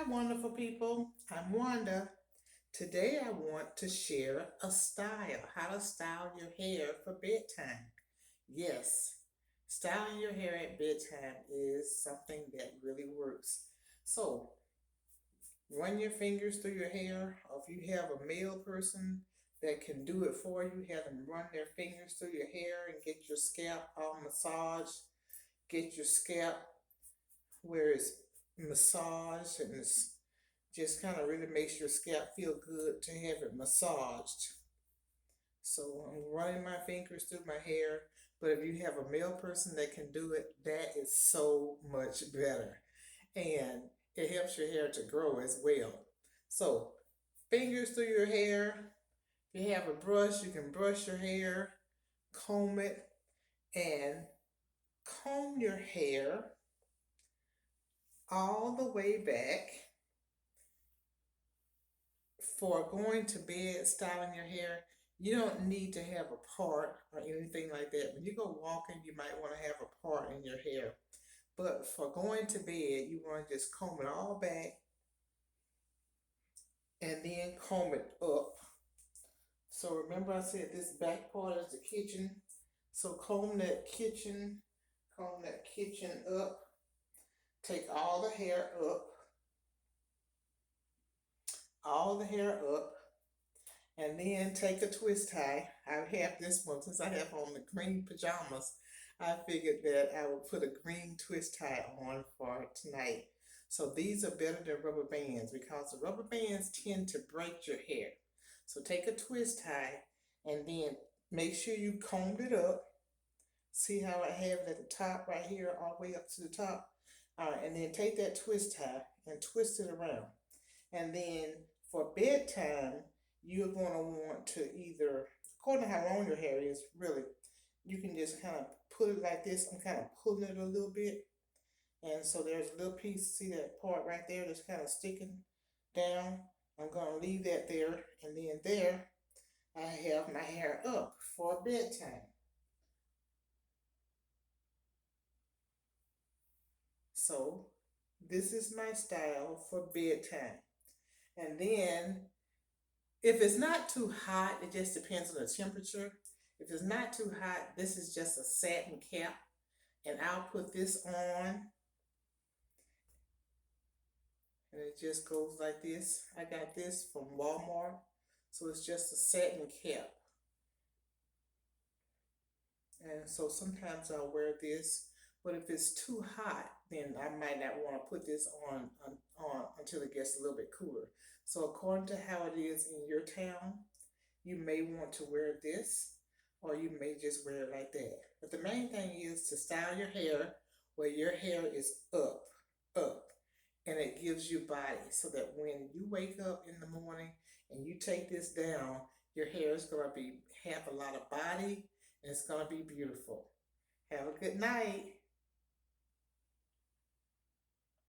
wonderful people. I'm Wanda. Today I want to share a style, how to style your hair for bedtime. Yes, styling your hair at bedtime is something that really works. So, run your fingers through your hair, or if you have a male person that can do it for you, have them run their fingers through your hair and get your scalp all massaged, get your scalp where it's massaged and it's just kind of really makes your scalp feel good to have it massaged. So I'm running my fingers through my hair, but if you have a male person that can do it, that is so much better. And it helps your hair to grow as well. So fingers through your hair. If you have a brush, you can brush your hair, comb it, and comb your hair all the way back. For going to bed, styling your hair, you don't need to have a part or anything like that. When you go walking, you might want to have a part in your hair. But for going to bed, you want to just comb it all back and then comb it up. So remember I said this back part is the kitchen. So comb that kitchen up. Take all the hair up, and then take a twist tie. I have this one since I have on the green pajamas. I figured that I would put a green twist tie on for tonight. So these are better than rubber bands because the rubber bands tend to break your hair. So take a twist tie and then make sure you combed it up. See how I have it at the top right here, all the way up to the top? All right, and then take that twist tie and twist it around. And then for bedtime, you're going to want to either, according to how long your hair is, really, you can just kind of put it like this. I'm kind of pulling it a little bit. And so there's a little piece, see that part right there that's kind of sticking down? I'm going to leave that there. And then there, I have my hair up for bedtime. So this is my style for bedtime. And then if it's not too hot, it just depends on the temperature. If it's not too hot, this is just a satin cap. And I'll put this on. And it just goes like this. I got this from Walmart. So it's just a satin cap. And so sometimes I'll wear this. But if it's too hot, then I might not want to put this on until it gets a little bit cooler. So according to how it is in your town, you may want to wear this or you may just wear it like that. But the main thing is to style your hair where your hair is up, and it gives you body so that when you wake up in the morning and you take this down, your hair is going to have a lot of body and it's going to be beautiful. Have a good night.